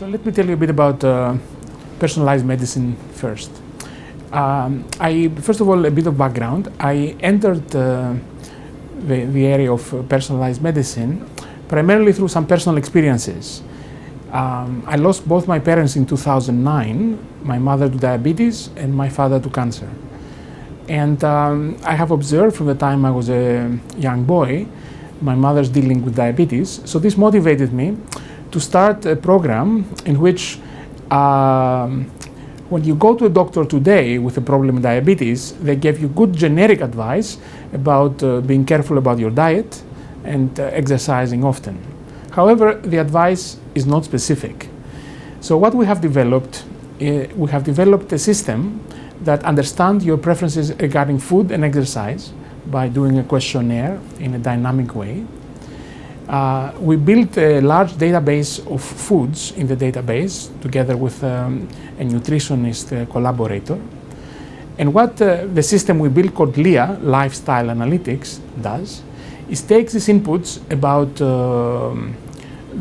So let me tell you a bit about personalized medicine first. First of all, a bit of background. I entered the area of personalized medicine primarily through some personal experiences. I lost both my parents in 2009, my mother to diabetes and my father to cancer. And I have observed from the time I was a young boy, my mother's dealing with diabetes. So this motivated me to start a program in which when you go to a doctor today with a problem in diabetes, they give you good generic advice about being careful about your diet and exercising often. However, the advice is not specific. So what we have developed a system that understands your preferences regarding food and exercise by doing a questionnaire in a dynamic way. We built a large database of foods in the database together with a nutritionist collaborator. And what the system we built called LIA, Lifestyle Analytics, does is takes these inputs about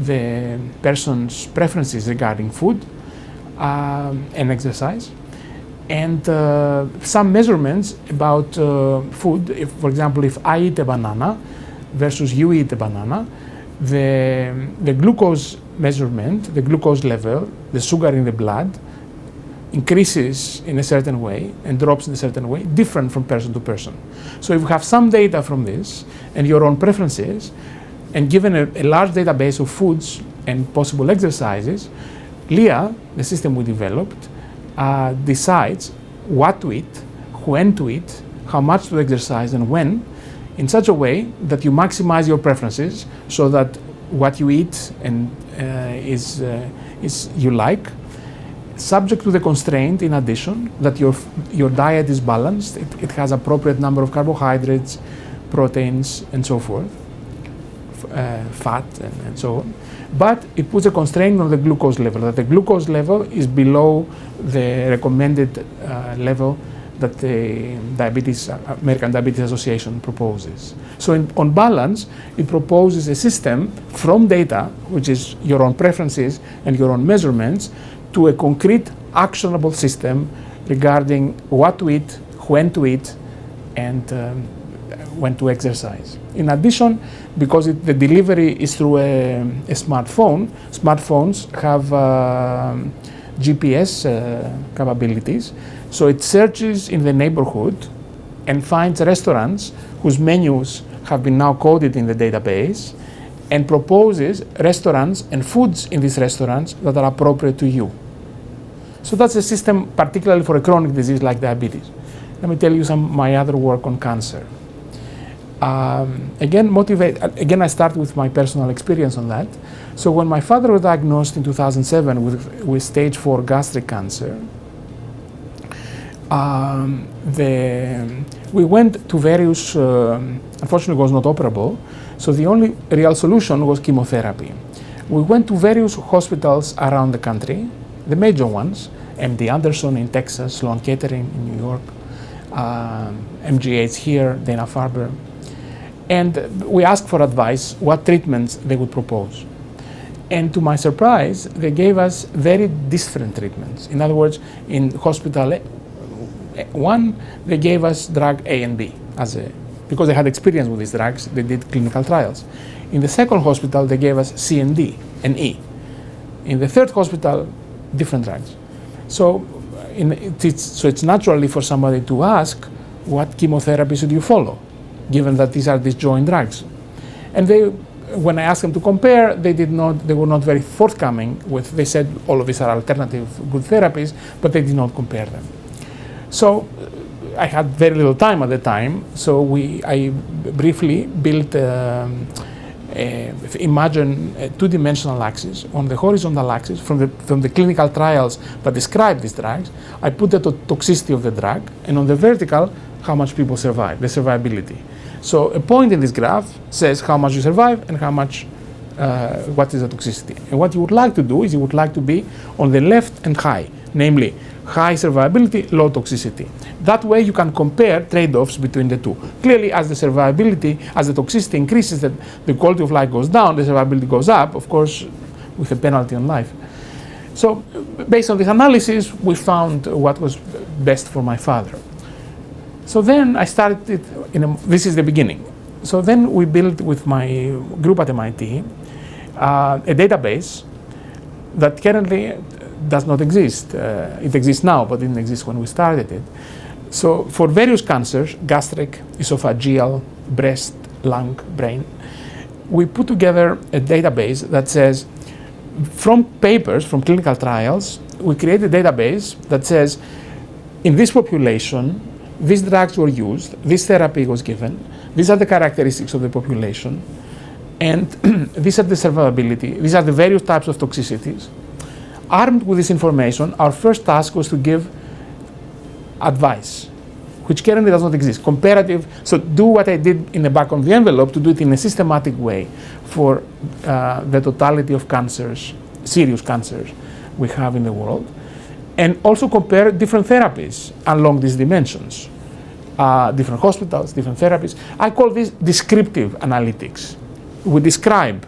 the person's preferences regarding food and exercise, and some measurements about food. If, for example, if I eat a banana versus you eat a banana, the glucose measurement, the glucose level, the sugar in the blood, increases in a certain way and drops in a certain way, different from person to person. So if you have some data from this and your own preferences, and given a large database of foods and possible exercises, LIA, the system we developed, decides what to eat, when to eat, how much to exercise and when, in such a way that you maximize your preferences so that what you eat and is you like, subject to the constraint in addition that your diet is balanced, it has appropriate number of carbohydrates, proteins and so forth, fat and so on. But it puts a constraint on the glucose level, that the glucose level is below the recommended level that the American Diabetes Association proposes. So on balance, it proposes a system from data, which is your own preferences and your own measurements, to a concrete, actionable system regarding what to eat, when to eat, and when to exercise. In addition, because the delivery is through a smartphone, smartphones have GPS capabilities, so it searches in the neighborhood and finds restaurants whose menus have been now coded in the database and proposes restaurants and foods in these restaurants that are appropriate to you. So that's a system particularly for a chronic disease like diabetes. Let me tell you some of my other work on cancer. Again, I start with my personal experience on that. So when my father was diagnosed in 2007 with stage 4 gastric cancer, we went to various, unfortunately it was not operable, so the only real solution was chemotherapy. We went to various hospitals around the country, the major ones, MD Anderson in Texas, Sloan Kettering in New York, MGH here, Dana-Farber. And we asked for advice, what treatments they would propose. And to my surprise, they gave us very different treatments. In other words, in hospital 1, they gave us drug A and B, because they had experience with these drugs, they did clinical trials. In the second hospital, they gave us C and D and E. In the third hospital, different drugs. So it's naturally for somebody to ask, what chemotherapy should you follow, given that these are disjoint drugs? And when I asked them to compare, they were not very forthcoming with, they said all of these are alternative good therapies, but they did not compare them. So I had very little time at the time, so I briefly built imagine a two-dimensional axis. On the horizontal axis, from the clinical trials that describe these drugs, I put the toxicity of the drug, and on the vertical, how much people survive, the survivability. So a point in this graph says how much you survive and how much, what is the toxicity. And what you would like to do is you would like to be on the left and high, namely high survivability, low toxicity. That way you can compare trade-offs between the two. Clearly, as the survivability, as the toxicity increases, the quality of life goes down, the survivability goes up, of course, with a penalty on life. So based on this analysis, we found what was best for my father. So then I started this is the beginning. So then we built with my group at MIT a database that currently does not exist. It exists now, but didn't exist when we started it. So for various cancers, gastric, esophageal, breast, lung, brain, we put together a database that says, from papers, from clinical trials, we create a database that says, in this population, these drugs were used, this therapy was given, these are the characteristics of the population, and these are the survivability, these are the various types of toxicities. Armed with this information, our first task was to give advice, which currently does not exist, comparative. So do what I did in the back of the envelope, to do it in a systematic way for the totality of cancers, serious cancers we have in the world, and also compare different therapies along these dimensions, different hospitals, different therapies. I call this descriptive analytics. We describe,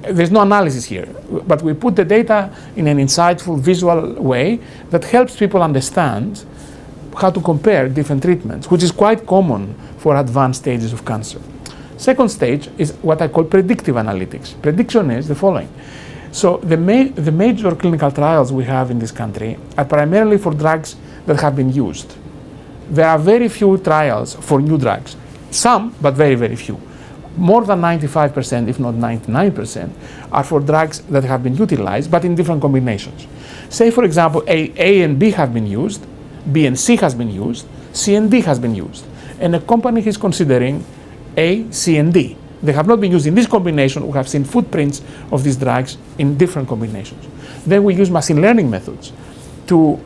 there's no analysis here, but we put the data in an insightful visual way that helps people understand how to compare different treatments, which is quite common for advanced stages of cancer. Second stage is what I call predictive analytics. Prediction is the following. So the major clinical trials we have in this country are primarily for drugs that have been used. There are very few trials for new drugs. Some, but very, very few. More than 95%, if not 99%, are for drugs that have been utilized, but in different combinations. Say, for example, A and B have been used, B and C has been used, C and D has been used. And a company is considering A, C, and D. They have not been used in this combination. We have seen footprints of these drugs in different combinations. Then we use machine learning methods to,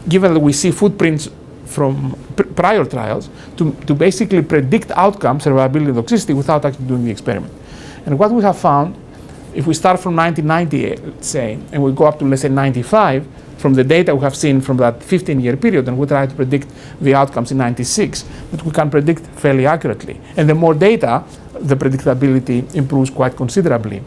given that we see footprints from prior trials, to basically predict outcomes, survivability, and toxicity without actually doing the experiment. And what we have found, if we start from 1990, let's say, and we go up to, let's say, 95, from the data we have seen from that 15-year period, and we try to predict the outcomes in 96, that we can predict fairly accurately. And the more data, the predictability improves quite considerably,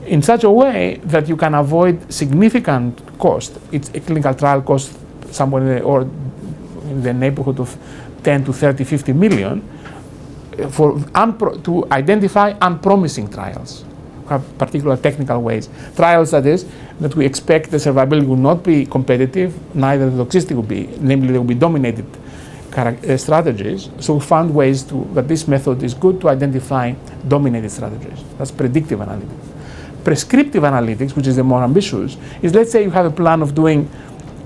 in such a way that you can avoid significant cost. It's a clinical trial cost somewhere in the neighborhood of 10 to 30, 50 million to identify unpromising trials. Have particular technical ways. Trials, that is, that we expect the survivability will not be competitive, neither the toxicity will be, namely there will be dominated strategies. So we found ways that this method is good to identify dominated strategies. That's predictive analytics. Prescriptive analytics, which is the more ambitious, is, let's say you have a plan of doing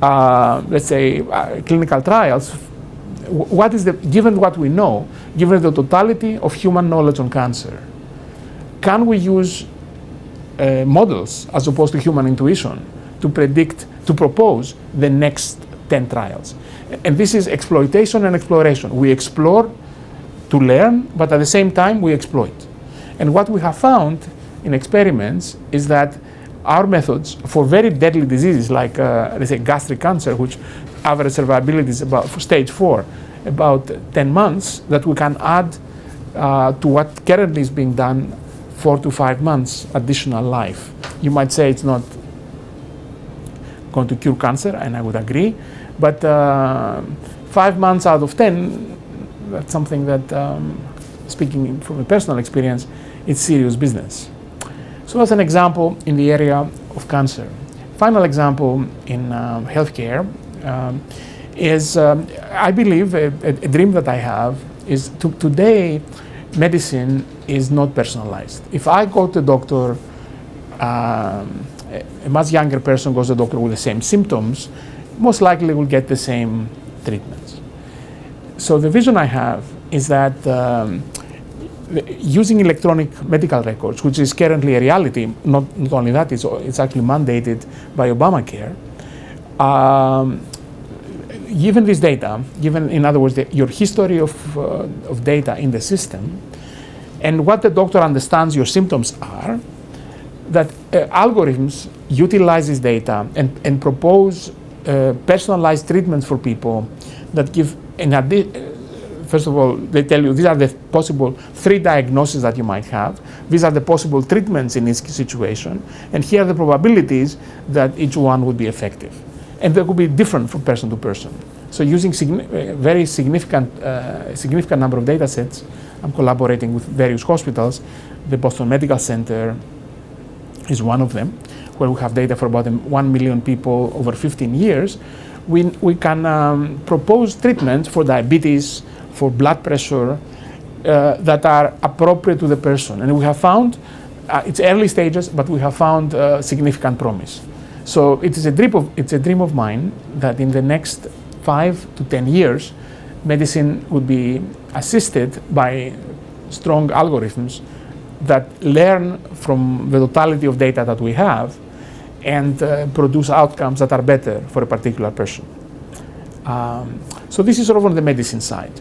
clinical trials. What is given what we know, given the totality of human knowledge on cancer, can we use models as opposed to human intuition to propose the next 10 trials? And this is exploitation and exploration. We explore to learn, but at the same time we exploit. And what we have found in experiments is that our methods for very deadly diseases like, let's say, gastric cancer, which average survivability is about, for stage 4, about 10 months, that we can add to what currently is being done, 4 to 5 months additional life. You might say it's not going to cure cancer, and I would agree, but 5 months out of 10, that's something that, speaking from a personal experience, it's serious business. So as an example in the area of cancer. Final example in healthcare is, I believe, a dream that I have is today, medicine is not personalized. If I go to the doctor, a much younger person goes to the doctor with the same symptoms, most likely will get the same treatments. So the vision I have is that using electronic medical records, which is currently a reality, not only that, it's actually mandated by Obamacare. Given this data, given, in other words, your history of data in the system, and what the doctor understands your symptoms are, that algorithms utilize this data and propose personalized treatments for people that give, first of all, they tell you these are the possible 3 diagnoses that you might have, these are the possible treatments in each situation, and here are the probabilities that each one would be effective. And they could be different from person to person. So using very significant number of data sets, I'm collaborating with various hospitals. The Boston Medical Center is one of them, where we have data for about 1 million people over 15 years. We can propose treatments for diabetes, for blood pressure, that are appropriate to the person. And we have found, it's early stages, but we have found significant promise. So it's a dream of mine that in the next 5 to 10 years, medicine would be assisted by strong algorithms that learn from the totality of data that we have and produce outcomes that are better for a particular person. So this is sort of on the medicine side.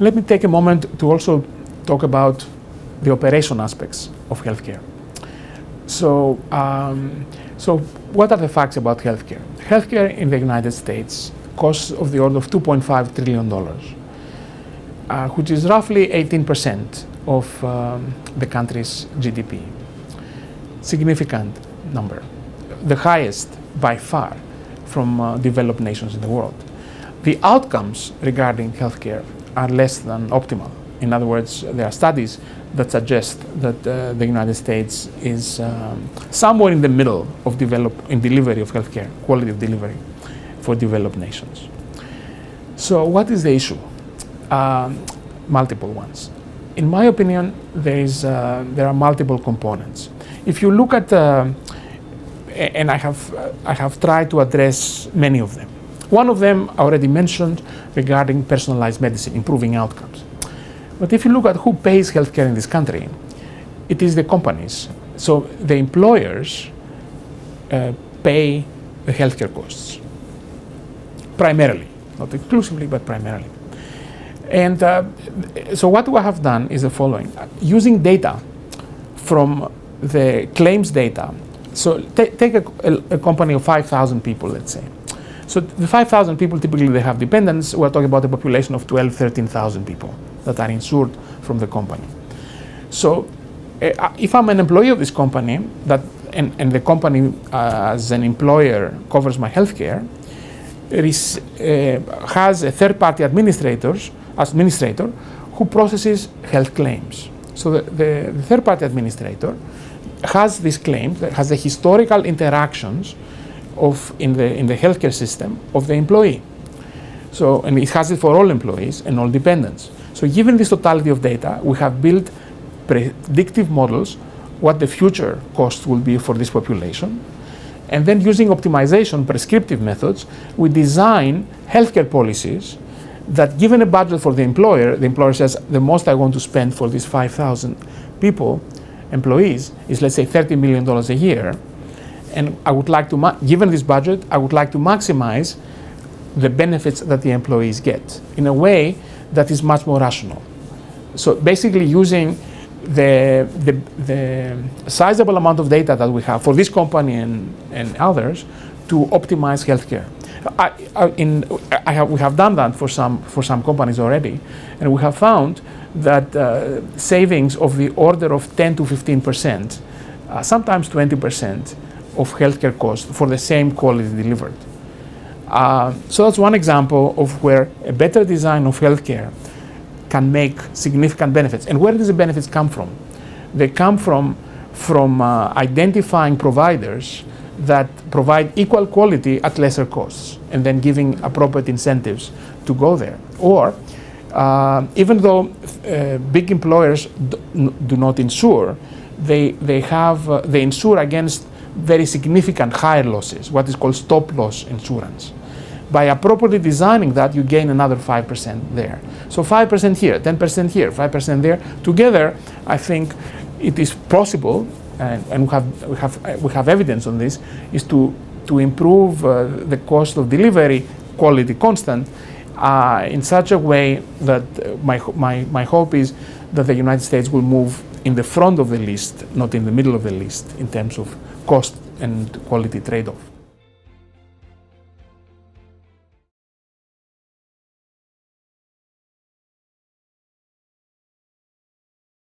Let me take a moment to also talk about the operation aspects of healthcare. So what are the facts about healthcare? Healthcare in the United States costs of the order of $2.5 trillion, which is roughly 18% of the country's GDP. Significant number, the highest by far from developed nations in the world. The outcomes regarding healthcare are less than optimal. In other words, there are studies that suggest that the United States is somewhere in the middle of delivery of healthcare, quality of delivery for developed nations. So what is the issue? Multiple ones. In my opinion, there are multiple components. If you look at, and I have tried to address many of them. One of them I already mentioned regarding personalized medicine, improving outcomes. But if you look at who pays healthcare in this country, it is the companies. So the employers pay the healthcare costs, primarily, not exclusively, but primarily. And so what we have done is the following. Using data from the claims data, so take a company of 5,000 people, let's say. So the 5,000 people, typically they have dependents. We're talking about a population of 12, 13,000 people that are insured from the company. So if I'm an employee of this company, and the company as an employer covers my healthcare, has a third-party administrator who processes health claims. So the third-party administrator has these claims, has the historical interactions in the healthcare system of the employee. So, and it has it for all employees and all dependents. So given this totality of data, we have built predictive models what the future cost will be for this population. And then using optimization, prescriptive methods, we design healthcare policies that given a budget for the employer says the most I want to spend for these 5,000 people, employees, is let's say $30 million a year. And I would like to, given this budget, I would like to maximize the benefits that the employees get in a way that is much more rational. So basically using the sizable amount of data that we have for this company and others to optimize healthcare. We have done that for some companies already, and we have found that savings of the order of 10 to 15%, sometimes 20% of healthcare costs for the same quality delivered. So that's one example of where a better design of healthcare can make significant benefits. And where do the benefits come from? They come from identifying providers that provide equal quality at lesser costs, and then giving appropriate incentives to go there. Or even though big employers do not insure, they insure against very significant higher losses, what is called stop loss insurance. By appropriately designing that, you gain another 5% there. So 5% here, 10% here, 5% there. Together, I think it is possible, and we have evidence on this, is to improve the cost of delivery, quality constant, in such a way that my hope is that the United States will move in the front of the list, not in the middle of the list, in terms of cost and quality trade-off.